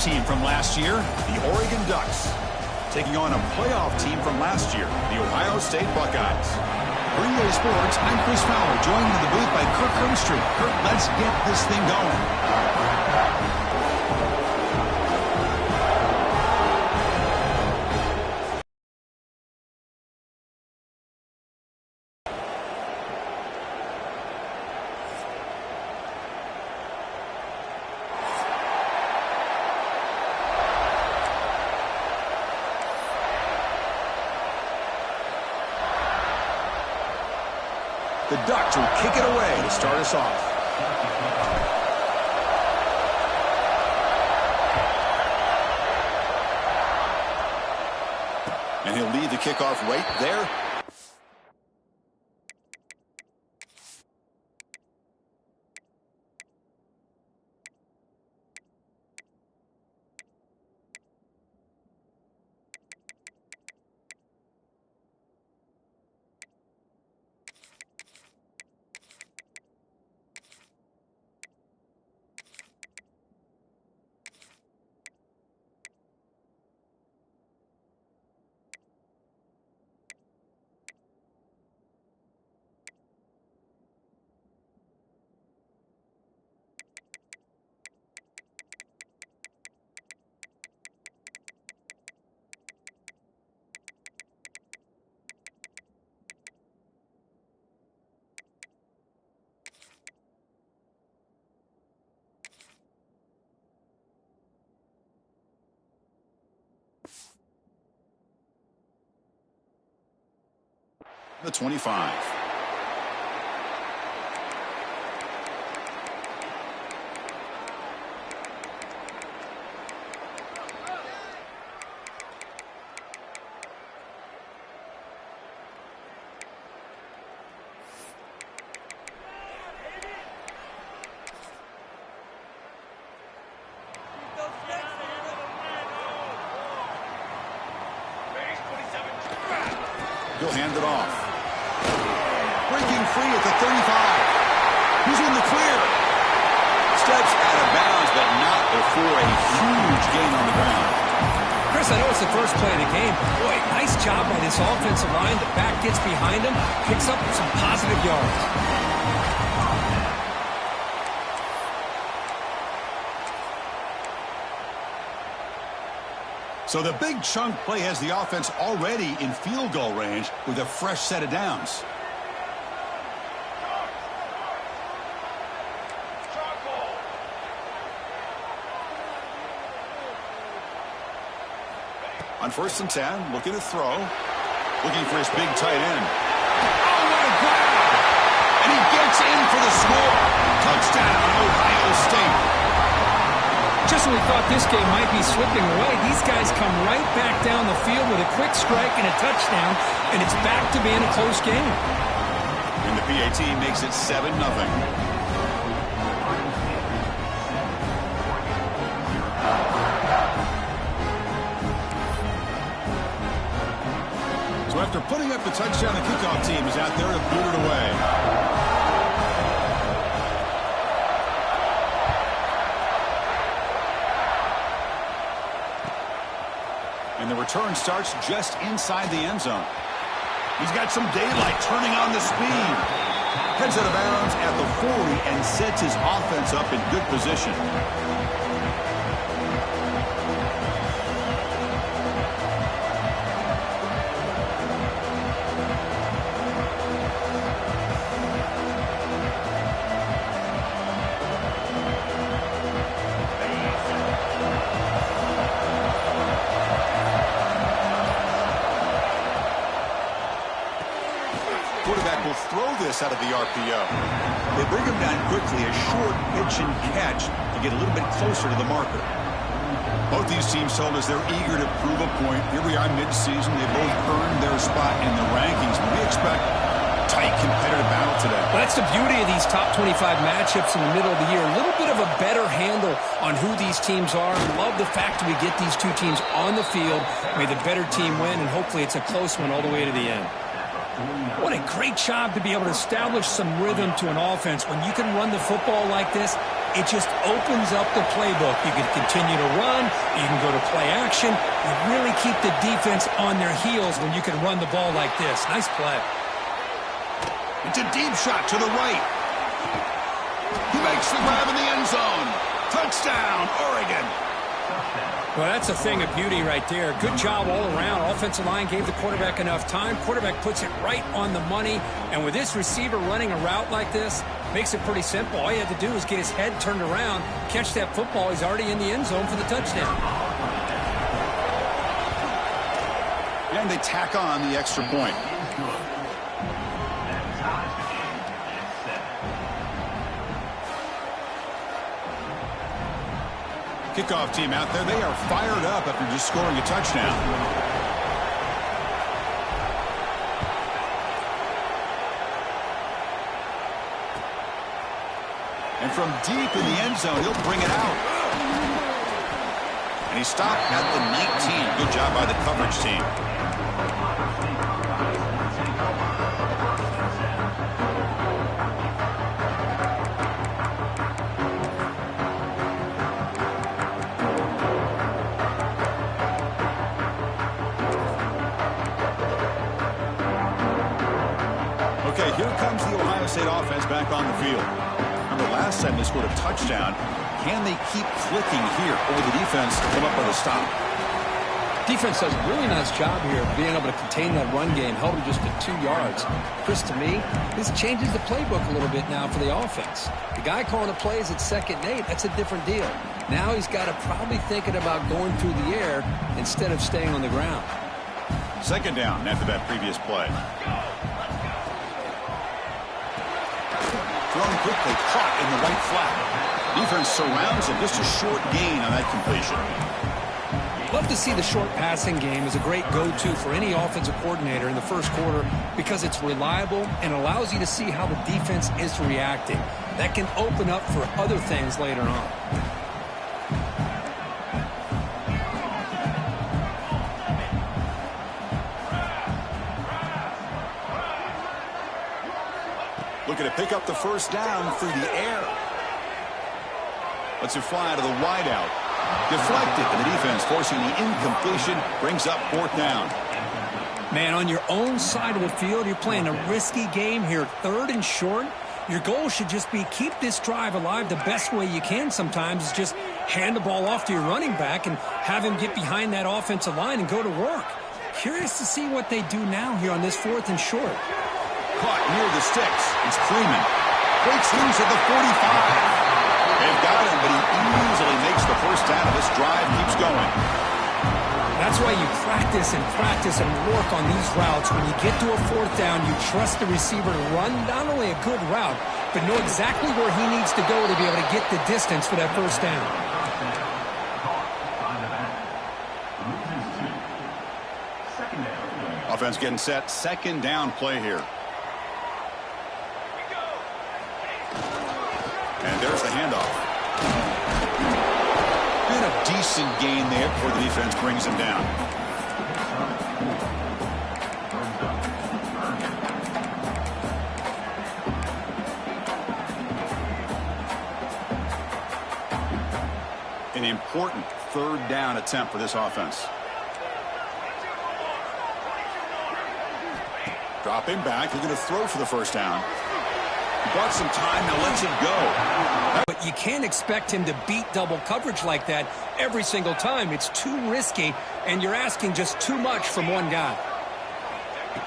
team from last year, the Oregon Ducks, taking on a playoff team from last year, the Ohio State Buckeyes. For EA Sports, I'm Chris Fowler, joined in the booth by Kirk Herbstreit. Kirk, let's get this thing going. The Ducks will kick it away to start us off. And he'll lead the kickoff right there. The 25. He'll hand it off. Breaking free at the 35. He's in the clear. Steps out of bounds, but not before a huge gain on the ground. Chris, I know it's the first play of the game. Boy, nice job by this offensive line. The back gets behind him, picks up some positive yards. So the big chunk play has the offense already in field goal range with a fresh set of downs. On 1st and 10, looking to throw. Looking for his big tight end. Oh, what a grab! And he gets in for the score. Touchdown, Ohio State. Just when we thought this game might be slipping away, these guys come right back down the field with a quick strike and a touchdown, and it's back to being a close game. And the PAT makes it 7-0. So after putting up the touchdown, the kickoff team is out there to boot it away. And the return starts just inside the end zone. He's got some daylight, turning on the speed. Heads out of bounds at the 40 and sets his offense up in good position. Quarterback will throw this out of the RPO. They bring him down quickly, a short pitch and catch to get a little bit closer to the marker. Both these teams told us they're eager to prove a point. Here we are mid-season. They both earned their spot in the rankings. We expect a tight, competitive battle today. Well, that's the beauty of these top 25 matchups in the middle of the year. A little bit of a better handle on who these teams are. Love the fact that we get these two teams on the field. May the better team win, and hopefully it's a close one all the way to the end. What a great job to be able to establish some rhythm to an offense. When you can run the football like this, it just opens up the playbook. You can continue to run. You can go to play action. You really keep the defense on their heels when you can run the ball like this. Nice play. It's a deep shot to the right. He makes the grab in the end zone. Touchdown, Oregon. Well, that's a thing of beauty right there. Good job all around. Offensive line gave the quarterback enough time. Quarterback puts it right on the money. And with this receiver running a route like this, makes it pretty simple. All you had to do is get his head turned around, catch that football. He's already in the end zone for the touchdown. And they tack on the extra point. Kickoff team out there. They are fired up after just scoring a touchdown. And from deep in the end zone, he'll bring it out. And he stopped at the 19. Good job by the coverage team. Okay, here comes the Ohio State offense back on the field. Remember, last time they scored a touchdown. Can they keep clicking here, or will the defense come up with a stop? Defense does a really nice job here of being able to contain that run game, held them just at 2 yards. Chris, to me, this changes the playbook a little bit now for the offense. The guy calling the plays at 2nd and 8, that's a different deal. Now he's got to probably thinking about going through the air instead of staying on the ground. 2nd down after that previous play. Thrown quickly, caught in the right flat. Defense surrounds him. Just a short gain on that completion. Love to see the short passing game as a great go-to for any offensive coordinator in the first quarter because it's reliable and allows you to see how the defense is reacting. That can open up for other things later on. Looking to pick up the first down through the air. Lets it fly to the wideout. Deflected, and the defense forcing the incompletion brings up 4th down. Man, on your own side of the field, you're playing a risky game here. 3rd and short. Your goal should just be keep this drive alive the best way you can sometimes is just hand the ball off to your running back and have him get behind that offensive line and go to work. Curious to see what they do now here on this 4th and short. Caught near the sticks. It's Freeman. Breaks loose at the 45. They've got him, but he easily makes the first down, and this drive keeps going. That's why you practice and work on these routes. When you get to a 4th down, you trust the receiver to run not only a good route, but know exactly where he needs to go to be able to get the distance for that first down. Offense getting set. 2nd down play here. And there's the handoff. And a decent gain there before the defense brings him down. An important 3rd down attempt for this offense. Dropping back. They're going to throw for the first down. Bought some time, now lets it go. But you can't expect him to beat double coverage like that every single time. It's too risky, and you're asking just too much from one guy.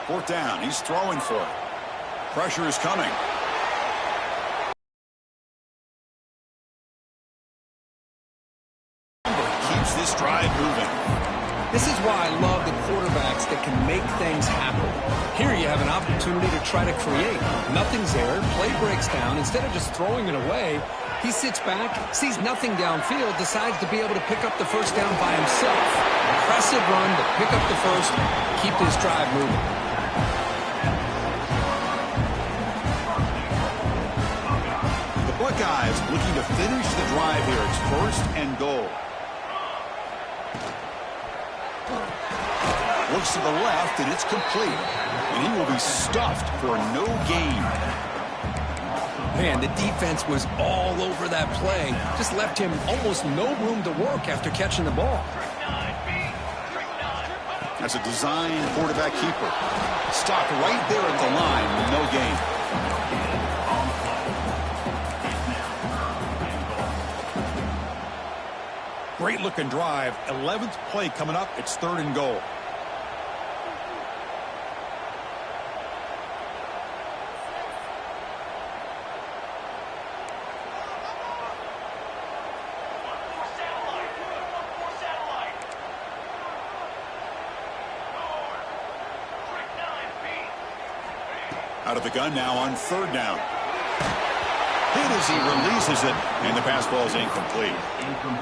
4th down, he's throwing for it. Pressure is coming. Keeps this drive moving. This is why I love the quarterbacks that can make things happen. Here you have an opportunity to try to create. Nothing's there. Play breaks down. Instead of just throwing it away, he sits back, sees nothing downfield, decides to be able to pick up the first down by himself. Impressive run to pick up the first, keep this drive moving. The Buckeyes looking to finish the drive here. It's 1st and goal. Looks to the left, and it's complete. And he will be stuffed for no gain. Man, the defense was all over that play. Just left him almost no room to work after catching the ball. That's a design quarterback keeper. Stopped right there at the line with no gain. Great looking drive. 11th play coming up. It's 3rd and goal. Out of the gun now on 3rd down. Hit as he releases it, and the pass ball is incomplete.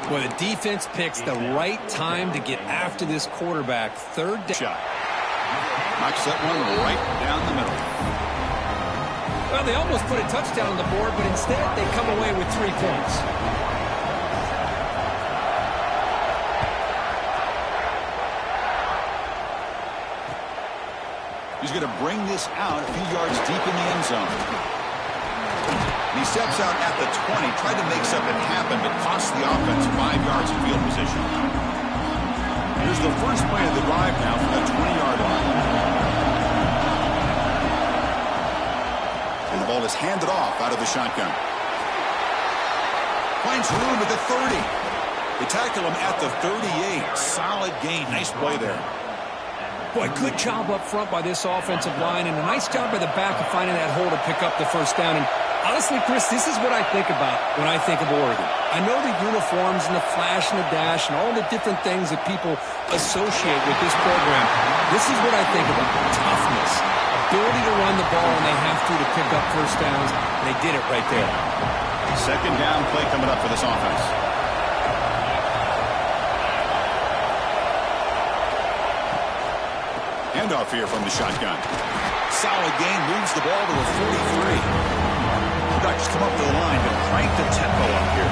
Well, the defense picks the right time to get after this quarterback. 3rd down. Shot. Knocks that one right down the middle. Well, they almost put a touchdown on the board, but instead they come away with 3 points. He's going to bring this out a few yards deep in the end zone. He steps out at the 20, tried to make something happen, but cost the offense 5 yards of field position. Here's the first play of the drive now from the 20-yard line. And the ball is handed off out of the shotgun. Finds room at the 30. They tackle him at the 38. Solid gain. Nice play there. Boy, good job up front by this offensive line, and a nice job by the back of finding that hole to pick up the first down. And honestly, Chris, this is what I think about when I think of Oregon. I know the uniforms and the flash and the dash and all the different things that people associate with this program. This is what I think about. Toughness, ability to run the ball when they have to pick up first downs, and they did it right there. 2nd down play coming up for this offense. Handoff here from the shotgun. Solid gain, moves the ball to a 43. The Ducks come up to the line to crank the tempo up here.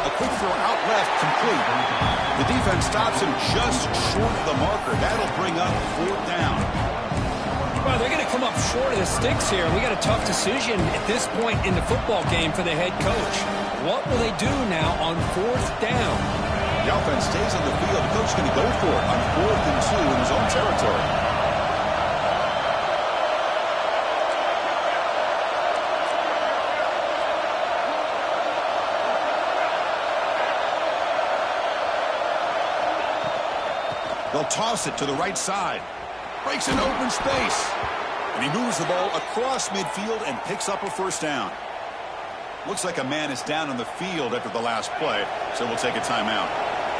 A quick throw out left, complete. The defense stops him just short of the marker. That'll bring up 4th down. Well, they're going to come up short of the sticks here. We got a tough decision at this point in the football game for the head coach. What will they do now on 4th down? The offense stays on the field. The coach is going to go for it on 4th and 2 in his own territory. They'll toss it to the right side. Breaks an open space. And he moves the ball across midfield and picks up a first down. Looks like a man is down on the field after the last play, so we'll take a timeout.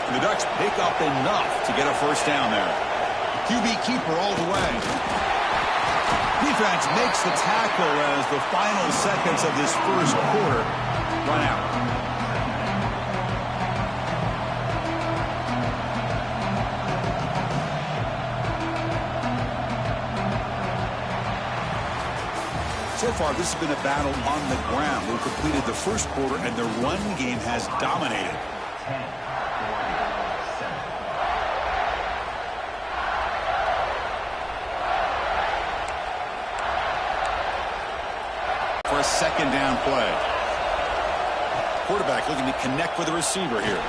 And the Ducks pick up enough to get a first down there. QB keeper all the way. Defense makes the tackle as the final seconds of this first quarter run out. So far, this has been a battle on the ground. We've completed the first quarter, and the run game has dominated. For a 2nd down play. Quarterback looking to connect with the receiver here.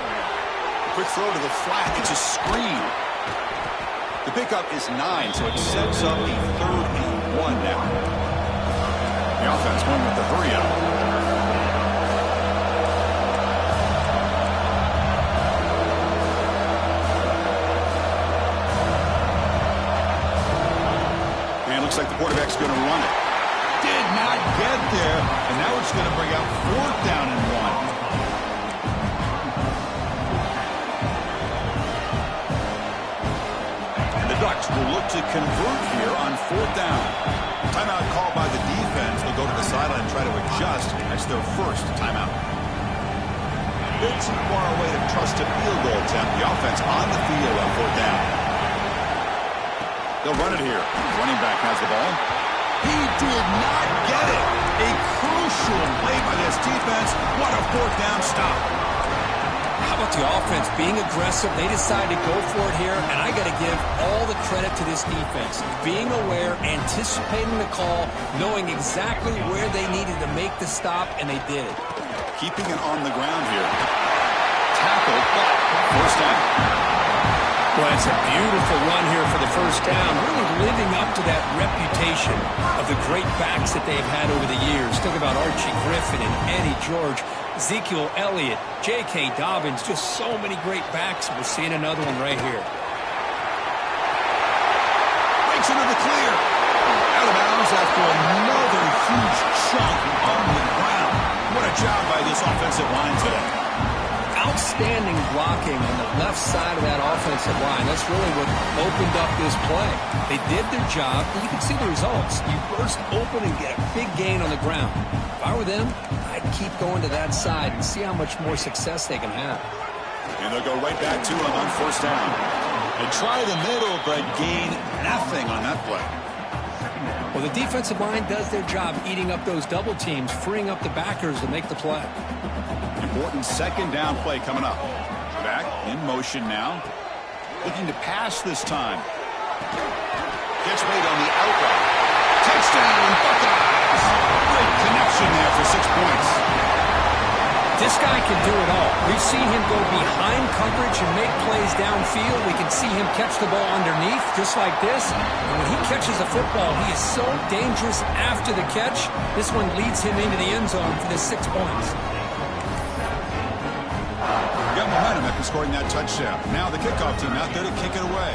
Quick throw to the flat. It's a screen. The pickup is 9, so it sets up a 3rd and 1 now. The offense going with the hurry up. And looks like the quarterback's going to run it. Did not get there, and now it's going to bring out 4th down and 1. And the Ducks will look to convert here on 4th down. Timeout called by the defense. They'll go to the sideline and try to adjust. That's their first timeout. Bit too far away to trust a field goal attempt. The offense on the field on 4th down. They'll run it here. Running back has the ball. He did not get it. A crucial play by this defense. What a 4th down stop. How about the offense being aggressive? They decided to go for it here, and I got to give all the credit to this defense. Being aware, anticipating the call, knowing exactly where they needed to make the stop, and they did it. Keeping it on the ground here. Tackle, but first down. Well, it's a beautiful run here for the first down, really living up to that reputation of the great backs that they've had over the years. Think about Archie Griffin and Eddie George, Ezekiel Elliott, J.K. Dobbins, just so many great backs. We're seeing another one right here. Breaks into the clear. Out of bounds after another huge chunk on the ground. What a job by this offensive line today. Outstanding blocking on the left side of that offensive line. That's really what opened up this play. They did their job, and you can see the results. You burst open and get a big gain on the ground. If I were them, I'd keep going to that side and see how much more success they can have. And they'll go right back to him on first down. They try the middle, but gain nothing on that play. Well, the defensive line does their job eating up those double teams, freeing up the backers to make the play. Important second down play coming up. Back in motion now. Looking to pass this time. Gets made on the outright. Touchdown, Buckeyes! Great connection there for 6 points. This guy can do it all. We've seen him go behind coverage and make plays downfield. We can see him catch the ball underneath just like this. And when he catches the football, he is so dangerous after the catch. This one leads him into the end zone for the 6 points. Got momentum after scoring that touchdown. Now the kickoff team out there to kick it away.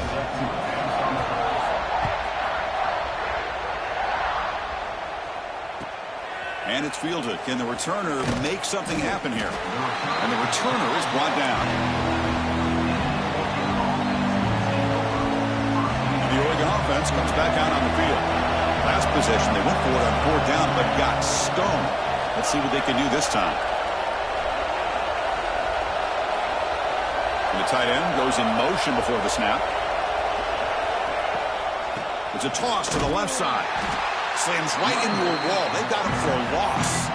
And it's fielded. Can the returner make something happen here? And the returner is brought down. And the Oregon offense comes back out on the field. Last possession, they went for it on 4th down, but got stoned. Let's see what they can do this time. And the tight end goes in motion before the snap. It's a toss to the left side. Slams right into a wall. They've got him for a loss.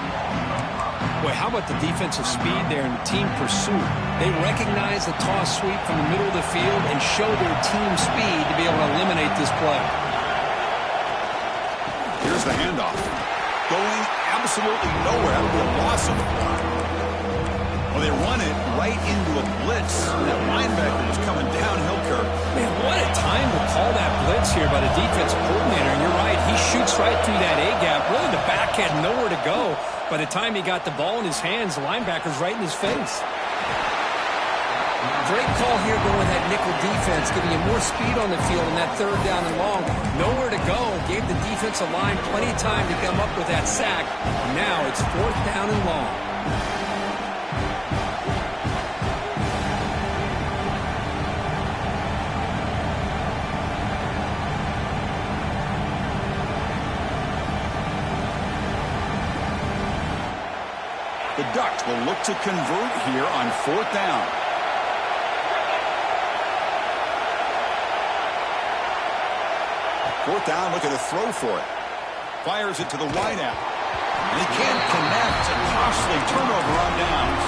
Boy, how about the defensive speed there and the team pursuit? They recognize the toss sweep from the middle of the field and show their team speed to be able to eliminate this play. Here's the handoff. Going absolutely nowhere. That'll be a loss of the play. Well, they run it right into a blitz. That linebacker was coming downhill, Kirk. Man, what a time to call that blitz here by the defensive coordinator. And you're right, he shoots right through that A-gap. Really, the back had nowhere to go. By the time he got the ball in his hands, the linebacker's right in his face. Great call here going with that nickel defense, giving you more speed on the field in that 3rd down and long. Nowhere to go. Gave the defensive line plenty of time to come up with that sack. Now it's 4th down and long. The Ducks will look to convert here on 4th down. Fourth down, looking to throw for it. Fires it to the wideout. And he can't connect. A costly turnover on downs.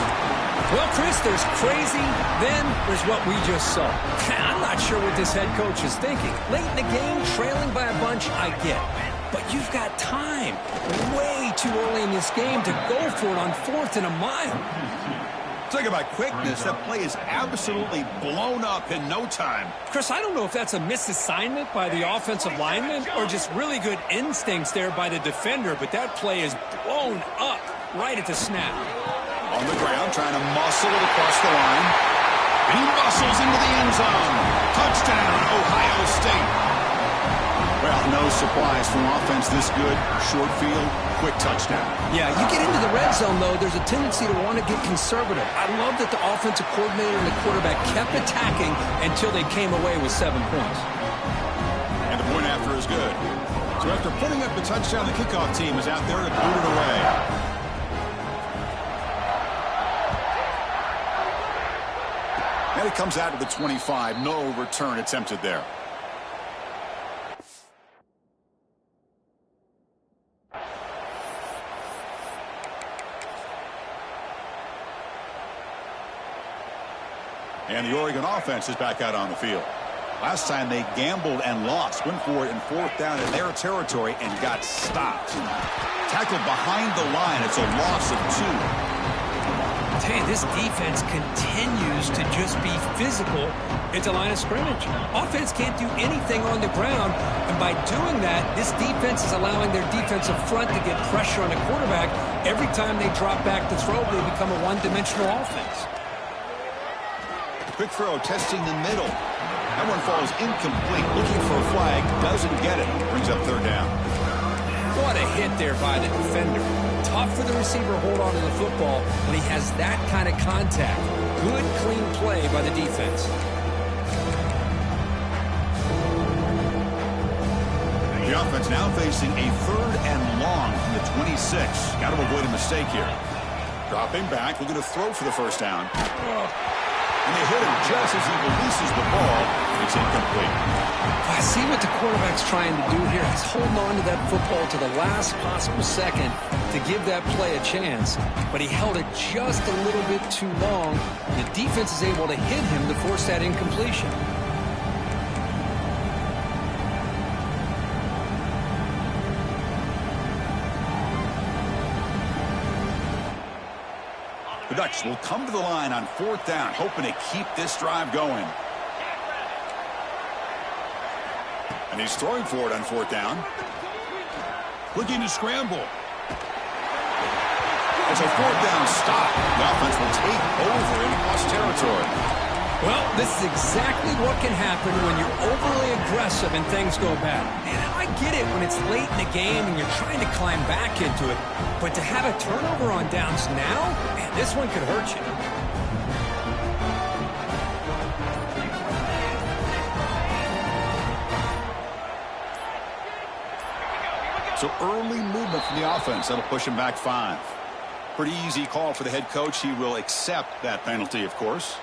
Well, Chris, there's crazy, then there's what we just saw. I'm not sure what this head coach is thinking. Late in the game, trailing by a bunch, I get. But you've got time. Way too early in this game to go for it on 4th and a mile. Talk about quickness. That play is absolutely blown up in no time. Chris, I don't know if that's a misassignment by the offensive lineman or just really good instincts there by the defender, but that play is blown up right at the snap. On the ground, trying to muscle it across the line. And he muscles into the end zone. Touchdown, Ohio State. Well, no surprise from offense this good. Short field, quick touchdown. Yeah, you get into the red zone, though, there's a tendency to want to get conservative. I love that the offensive coordinator and the quarterback kept attacking until they came away with 7 points. And the point after is good. So after putting up the touchdown, the kickoff team is out there to boot it away. And it comes out to the 25. No return attempted there. And the Oregon offense is back out on the field. Last time they gambled and lost. Went for it in 4th down in their territory and got stopped. Tackled behind the line. It's a loss of 2. I tell you, this defense continues to just be physical at the line of scrimmage. Offense can't do anything on the ground, and by doing that, this defense is allowing their defensive front to get pressure on the quarterback. Every time they drop back to throw, they become a one-dimensional offense. Quick throw, testing the middle. That one falls incomplete. Looking for a flag, doesn't get it. Brings up 3rd down. What a hit there by the defender. Tough for the receiver to hold on to the football when he has that kind of contact. Good, clean play by the defense. The offense now facing a 3rd and long from the 26. Got to avoid a mistake here. Dropping back, looking to throw for the 1st down. And they hit him just as he releases the ball. It's incomplete. I see what the quarterback's trying to do here. He's holding on to that football to the last possible second to give that play a chance. But he held it just a little bit too long. The defense is able to hit him to force that incompletion. The Ducks will come to the line on 4th down, hoping to keep this drive going. And he's throwing for it on 4th down. Looking to scramble. It's a 4th down stop. The offense will take over in lost territory. Well, this is exactly what can happen when you're overly aggressive and things go bad. And I get it when it's late in the game and you're trying to climb back into it. But to have a turnover on downs now, man, this one could hurt you. So early movement from the offense. That'll push him back 5. Pretty easy call for the head coach. He will accept that penalty, of course.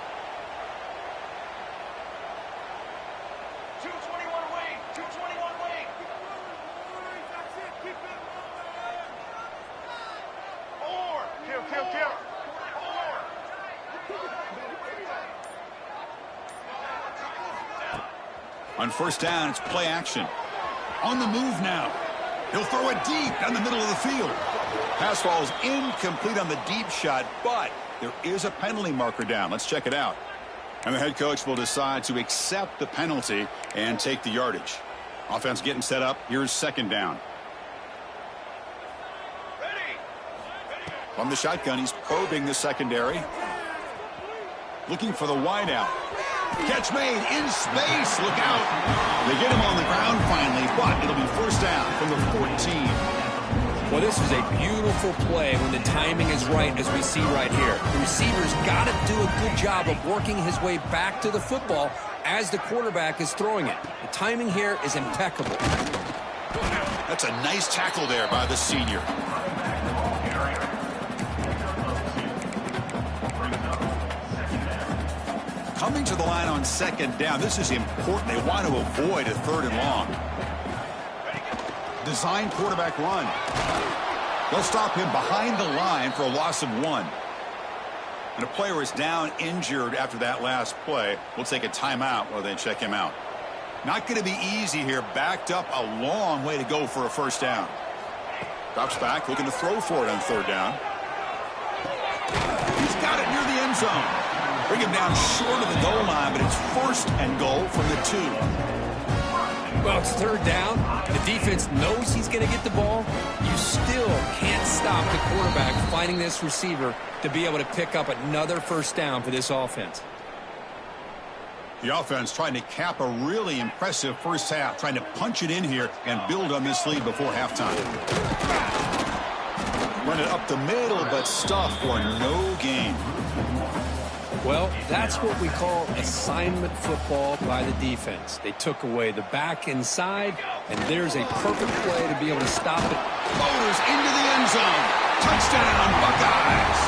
On 1st down, it's play action. On the move now. He'll throw it deep down the middle of the field. Pass falls incomplete on the deep shot, but there is a penalty marker down. Let's check it out. And the head coach will decide to accept the penalty and take the yardage. Offense getting set up. Here's 2nd down. From the shotgun, he's probing the secondary. Looking for the wideout. Catch made in space. Look out. They get him on the ground finally, but it'll be 1st down from the 14. Well, this is a beautiful play when the timing is right, as we see right here. The receiver's got to do a good job of working his way back to the football as the quarterback is throwing it. The timing here is impeccable. That's a nice tackle there by the senior. Coming to the line on 2nd down. This is important. They want to avoid a 3rd and long. Design quarterback run. They'll stop him behind the line for a loss of 1. And a player is down injured after that last play. We'll take a timeout while they check him out. Not going to be easy here. Backed up a long way to go for a 1st down. Drops back, looking to throw for it on 3rd down. He's got it near the end zone. Bring him down short of the goal line, but it's 1st and goal from the 2. Well, it's 3rd down. The defense knows he's going to get the ball. You still can't stop the quarterback finding this receiver to be able to pick up another 1st down for this offense. The offense trying to cap a really impressive 1st half, trying to punch it in here and build on this lead before halftime. Run it up the middle, but stuff for no gain. Well, that's what we call assignment football by the defense. They took away the back inside, and there's a perfect play to be able to stop it. Motors into the end zone. Touchdown, Buckeyes.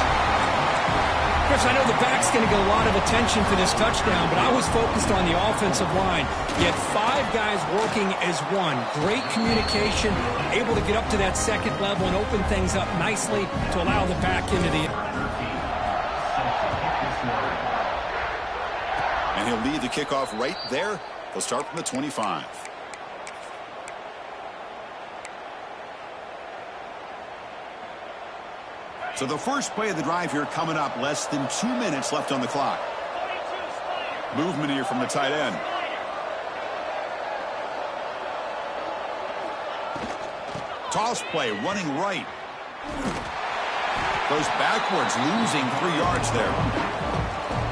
Chris, I know the back's going to get a lot of attention for this touchdown, but I was focused on the offensive line. You had 5 guys working as one. Great communication, able to get up to that 2nd level and open things up nicely to allow the back into the... he'll lead the kickoff right there. They'll start from the 25. So the first play of the drive here coming up. Less than 2 minutes left on the clock. Movement here from the tight end. Toss play, running right. Goes backwards, losing 3 yards there.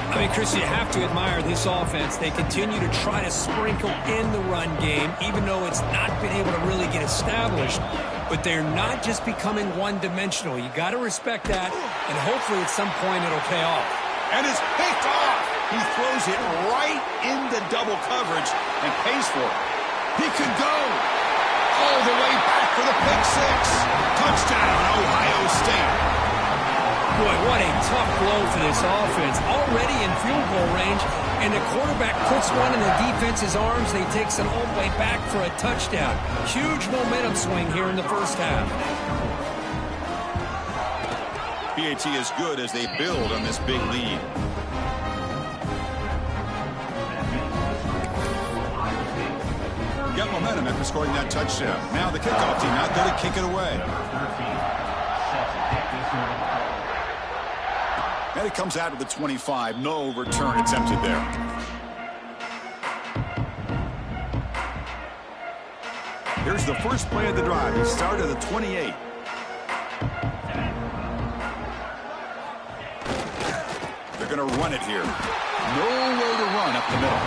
I mean, Chris, you have to admire this offense. They continue to try to sprinkle in the run game, even though it's not been able to really get established. But they're not just becoming one-dimensional. You got to respect that, and hopefully at some point it'll pay off. And it's picked off. He throws it right into double coverage and pays for it. He could go all the way back for the pick six. Touchdown, Ohio State. Boy, what a tough blow for this offense. Already in field goal range, and the quarterback puts one in the defense's arms, and he takes it all the way back for a touchdown. Huge momentum swing here in the first half. PAT is good as they build on this big lead. Got momentum after scoring that touchdown. Now the kickoff team out there to kick it away. And it comes out of the 25. No return attempted there. Here's the first play of the drive. He started at the 28. They're going to run it here. Nowhere to run up the middle.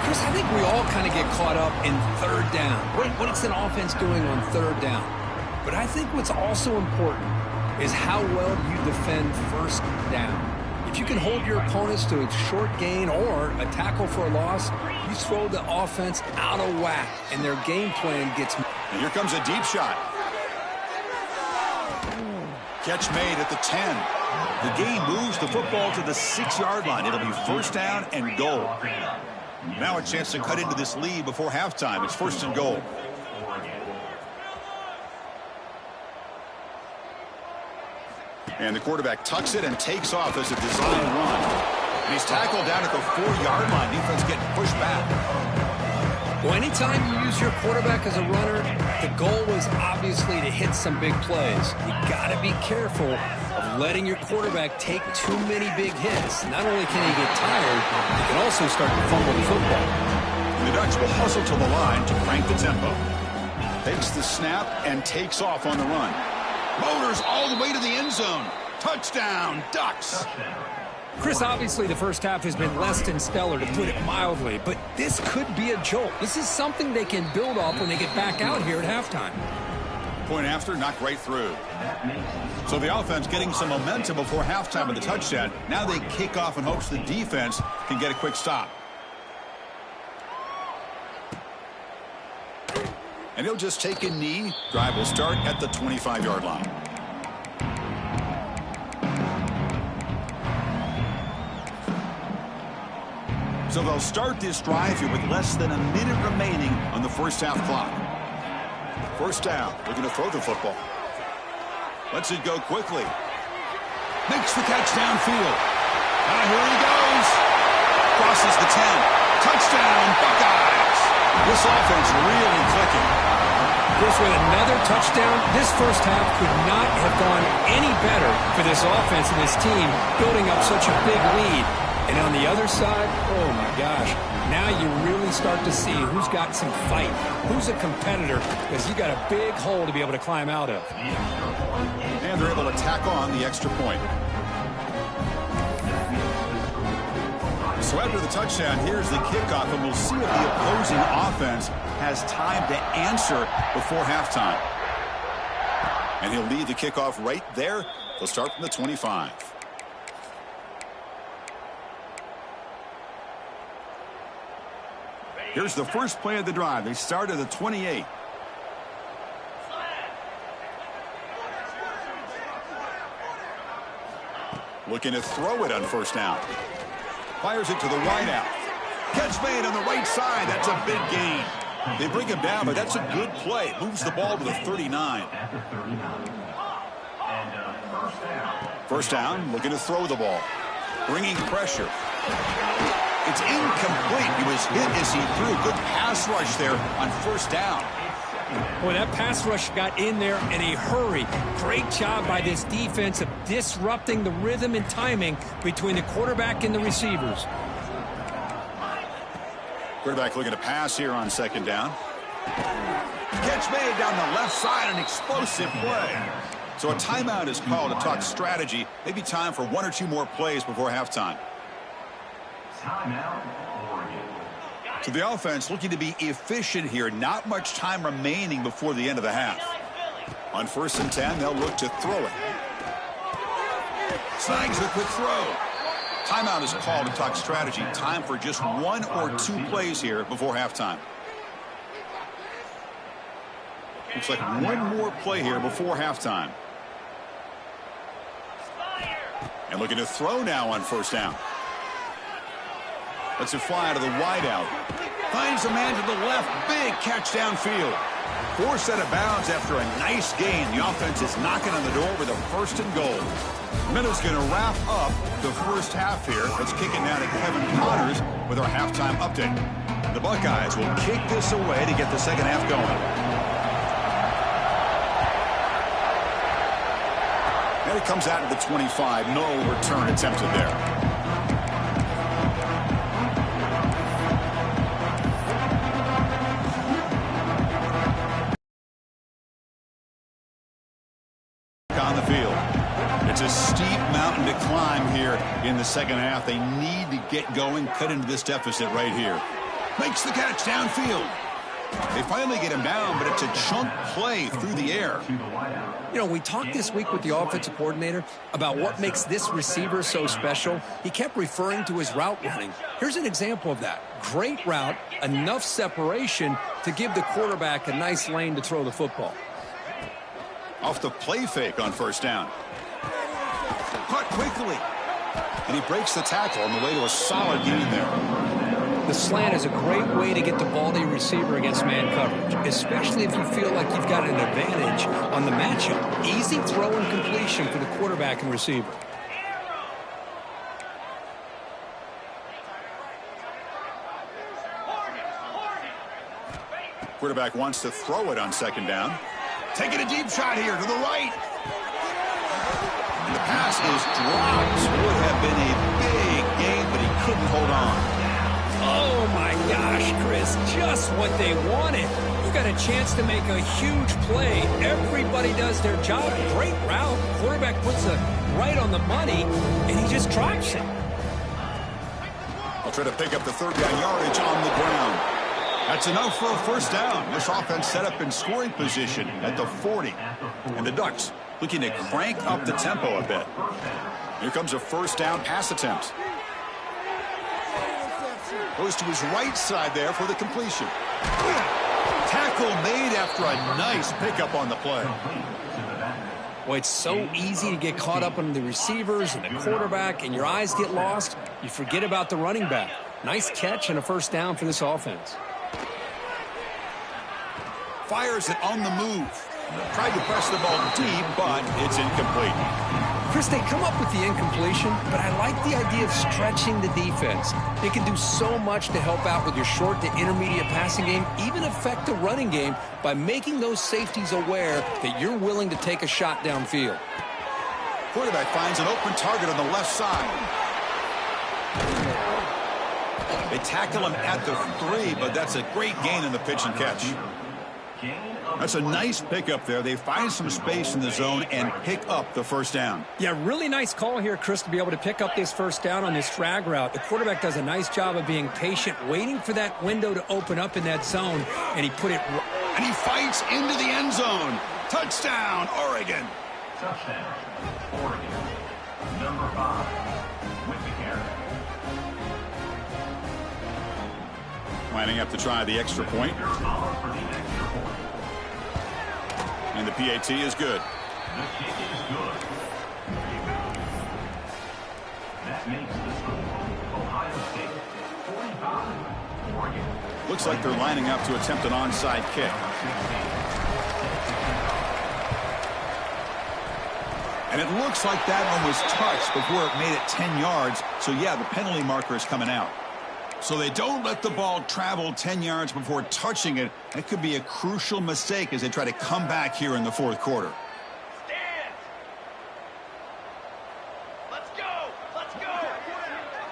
Chris, I think we all kind of get caught up in third down. What is an offense doing on third down? But I think what's also important is how well you defend first down. If you can hold your opponents to a short gain or a tackle for a loss, you throw the offense out of whack, and their game plan gets... And here comes a deep shot. Catch made at the 10. The game moves the football to the 6-yard line. It'll be first down and goal. Now a chance to cut into this lead before halftime. It's first and goal. And the quarterback tucks it and takes off as a design run. And he's tackled down at the 4-yard line. Defense getting pushed back. Well, anytime you use your quarterback as a runner, the goal was obviously to hit some big plays. You got to be careful of letting your quarterback take too many big hits. Not only can he get tired, he can also start to fumble the football. And the Ducks will hustle to the line to crank the tempo. Takes the snap and takes off on the run. Motors all the way to the end zone. Touchdown, Ducks. Chris, obviously the first half has been less than stellar, to put it mildly, but this could be a jolt. This is something they can build off when they get back out here at halftime. Point after, knocked right through. So the offense getting some momentum before halftime with the touchdown. Now they kick off in hopes the defense can get a quick stop. And he'll just take a knee. Drive will start at the 25-yard line. So they'll start this drive here with less than a minute remaining on the first half clock. First down. Looking to throw the football. Lets it go quickly. Makes the catch downfield. Here he goes. Crosses the 10. Touchdown, Buckeyes. This offense really clicking. Chris, with another touchdown, this first half could not have gone any better for this offense and this team, building up such a big lead. And on the other side, oh my gosh, now you really start to see who's got some fight, who's a competitor, because you got a big hole to be able to climb out of. And they're able to tack on the extra point. So after the touchdown, here's the kickoff, and we'll see if the opposing offense has time to answer before halftime. And he'll lead the kickoff right there. They'll start from the 25. Here's the first play of the drive. They start at the 28. Looking to throw it on first down. Fires it to the wideout. Catch made on the right side. That's a big gain. They bring him down, but that's a good play. Moves the ball to the 39. First down, looking to throw the ball. bringing pressure. It's incomplete. He was hit as he threw. Good pass rush there on first down. Boy, that pass rush got in there in a hurry. Great job by this defense of disrupting the rhythm and timing between the quarterback and the receivers. Quarterback looking to pass here on second down. Catch made down the left side, an explosive play. So a timeout is called to talk strategy. Maybe time for one or two more plays before halftime. So the offense looking to be efficient here. Not much time remaining before the end of the half. On 1st and 10, they'll look to throw it. Snags the quick throw. Timeout is called to talk strategy. Time for just one or two plays here before halftime. Looks like one more play here before halftime. And looking to throw now on first down. Lets it fly out of the wideout. Finds a man to the left. Big catch downfield. Forced out of bounds after a nice gain. The offense is knocking on the door with a 1st and goal. Minute's going to wrap up the first half here. Let's kick it now to Kevin Connors with our halftime update. The Buckeyes will kick this away to get the second half going. And it comes out of the 25. No return attempted there. On the field. It's a steep mountain to climb here in the second half. They need to get going, cut into this deficit right here. Makes the catch downfield. They finally get him down, but it's a chunk play through the air. You know, we talked this week with the offensive coordinator about what makes this receiver so special. He kept referring to his route running. Here's an example of that. Great route, enough separation to give the quarterback a nice lane to throw the football. Off the play fake on first down. Caught quickly. And he breaks the tackle on the way to a solid gain there. The slant is a great way to get the ball to your receiver against man coverage, especially if you feel like you've got an advantage on the matchup. Easy throw and completion for the quarterback and receiver. Quarterback wants to throw it on second down. Taking a deep shot here to the right. And the pass is dropped. Would have been a big gain, but he couldn't hold on. Oh, my gosh, Chris. Just what they wanted. You got a chance to make a huge play. Everybody does their job. Great route. Quarterback puts it right on the money, and he just drops it. I'll try to pick up the third down yardage on the ground. That's enough for a first down. This offense set up in scoring position at the 40. And the Ducks looking to crank up the tempo a bit. Here comes a first down pass attempt. Goes to his right side there for the completion. Tackle made after a nice pickup on the play. Well, it's so easy to get caught up on the receivers and the quarterback, and your eyes get lost. You forget about the running back. Nice catch and a first down for this offense. Fires it on the move. Tried to press the ball deep, but it's incomplete. Chris, they come up with the incompletion, but I like the idea of stretching the defense. They can do so much to help out with your short to intermediate passing game, even affect the running game by making those safeties aware that you're willing to take a shot downfield. Quarterback finds an open target on the left side. They tackle him at the 3, but that's a great gain in the pitch and catch. That's a nice pickup there. They find some space in the zone and pick up the first down. Yeah, really nice call here, Chris, to be able to pick up this first down on this drag route. The quarterback does a nice job of being patient, waiting for that window to open up in that zone, and he put it... And he fights into the end zone. Touchdown, Oregon. Touchdown, Oregon. Number 5, with the carry. Lining up to try the extra point. And the PAT is good. The kick is good. That makes the score Ohio State 45, Oregon. Looks like they're lining up to attempt an onside kick. And it looks like that one was touched before it made it 10 yards. So, yeah, the penalty marker is coming out. So they don't let the ball travel 10 yards before touching it. That could be a crucial mistake as they try to come back here in the fourth quarter.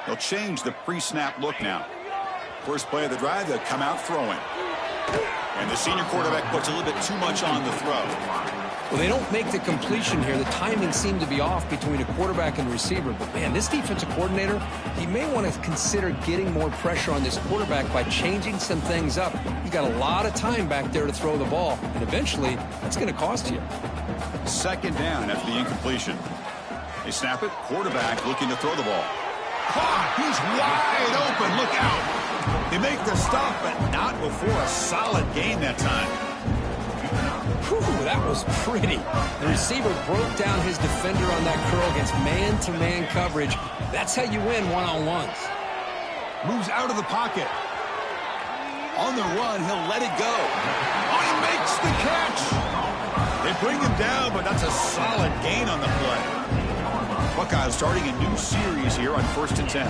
They'll change the pre-snap look now. First play of the drive, they'll come out throwing. And the senior quarterback puts a little bit too much on the throw. Well, they don't make the completion here. The timing seemed to be off between a quarterback and receiver. But, man, this defensive coordinator, he may want to consider getting more pressure on this quarterback by changing some things up. He's got a lot of time back there to throw the ball. And eventually, that's going to cost you. Second down after the incompletion. They snap it. Quarterback looking to throw the ball. Caught. He's wide open. Look out. They make the stop, but not before a solid gain that time. Whew, that was pretty. The receiver broke down his defender on that curl against man-to-man coverage. That's how you win one-on-ones. Moves out of the pocket. On the run, he'll let it go. Oh, he makes the catch. They bring him down, but that's a solid gain on the play. Buckeyes starting a new series here on 1st and 10.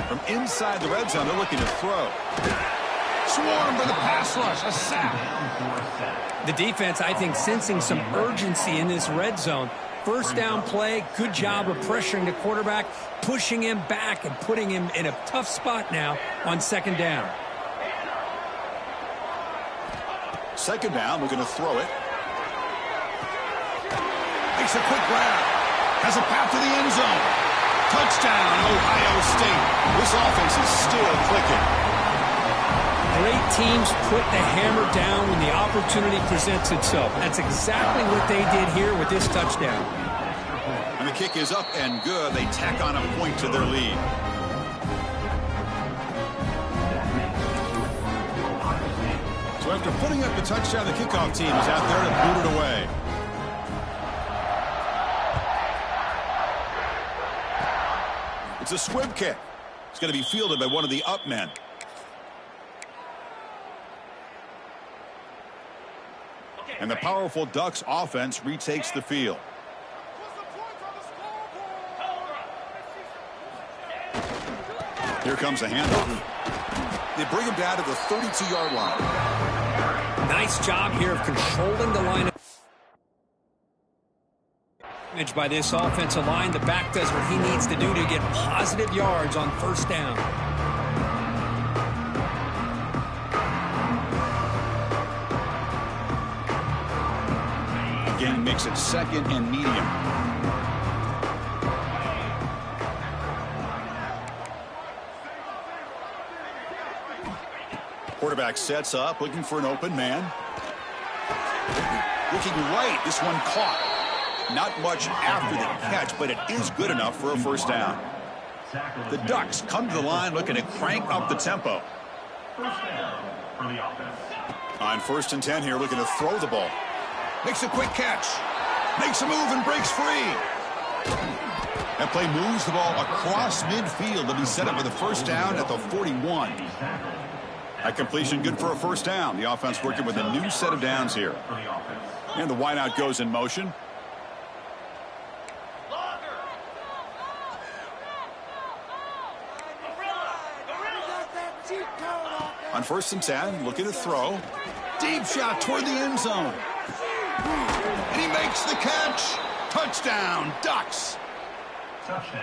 From inside the red zone, they're looking to throw. Swarm by the pass rush, a sack. The defense, I think, sensing some urgency in this red zone. First down play, good job of pressuring the quarterback, pushing him back and putting him in a tough spot now on second down. Second down, we're going to throw it. Makes a quick grab. Has a path to the end zone. Touchdown, Ohio State. This offense is still clicking. Great teams put the hammer down when the opportunity presents itself. That's exactly what they did here with this touchdown. And the kick is up and good. They tack on a point to their lead. So after putting up the touchdown, the kickoff team is out there to boot it away. It's a squib kick. It's going to be fielded by one of the up men. And the powerful Ducks offense retakes the field. Here comes a handoff. They bring him down to the 32-yard line. Nice job here of controlling the line. By this offensive line, the back does what he needs to do to get positive yards on first down. Again, makes it second and medium. Quarterback sets up, looking for an open man. Looking right, this one caught. Not much after the catch, but it is good enough for a first down. The Ducks come to the line looking to crank up the tempo. First down for the offense. On 1st and 10 here, looking to throw the ball. Makes a quick catch. Makes a move and breaks free. That play moves the ball across midfield to be set up with a first down at the 41. That completion good for a first down. The offense working with a new set of downs here. And the wideout goes in motion. On 1st and 10, looking to throw. Deep shot toward the end zone. And he makes the catch. Touchdown, Ducks.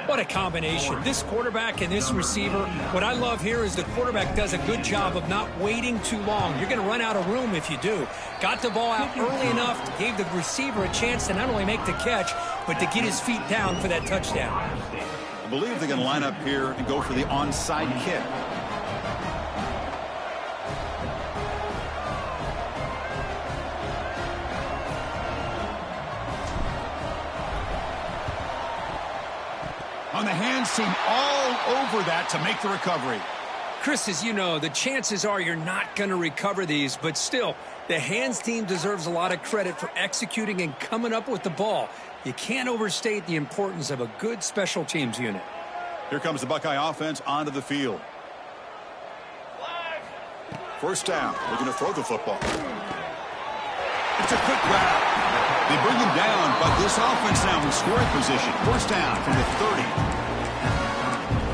What a combination. This quarterback and this receiver. What I love here is the quarterback does a good job of not waiting too long. You're going to run out of room if you do. Got the ball out early enough, gave the receiver a chance to not only make the catch, but to get his feet down for that touchdown. I believe they're going to line up here and go for the onside kick. On the hands team all over that to make the recovery. Chris, as you know, the chances are you're not going to recover these, but still, the hands team deserves a lot of credit for executing and coming up with the ball. You can't overstate the importance of a good special teams unit. Here comes the Buckeye offense onto the field. First down. We're going to throw the football. It's a quick grab. They bring him down, but this offense now in scoring position. First down from the 30.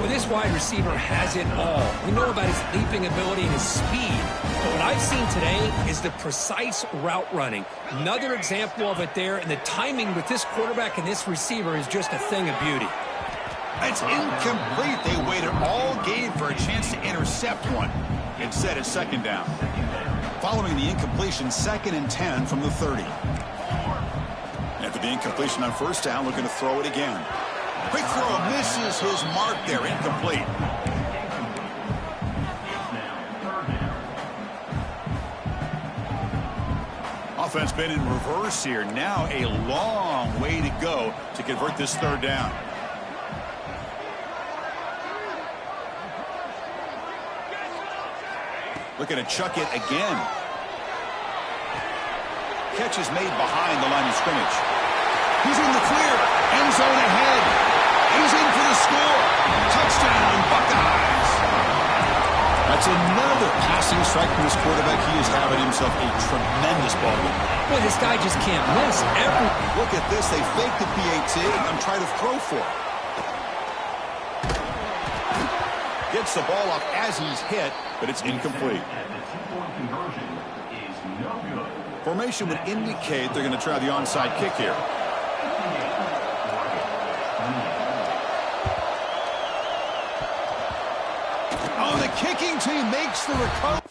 Well, this wide receiver has it all. We know about his leaping ability and his speed. But what I've seen today is the precise route running. Another example of it there, and the timing with this quarterback and this receiver is just a thing of beauty. It's incomplete. They waited all game for a chance to intercept one. Instead, it's second down. Following the incompletion, 2nd and 10 from the 30. After the incompletion on first down, looking to throw it again. Quick throw misses his mark there, incomplete. Offense been in reverse here. Now a long way to go to convert this third down. Looking to chuck it again. Catch is made behind the line of scrimmage. He's in the clear. End zone ahead. He's in for the score. Touchdown, Buckeyes. That's another passing strike from this quarterback. He is having himself a tremendous ball game. Boy, this guy just can't miss. Look at this. They fake the PAT and try to throw for it. Gets the ball off as he's hit, but it's incomplete. Formation would indicate they're going to try the onside kick here. Oh, the kicking team makes the recovery.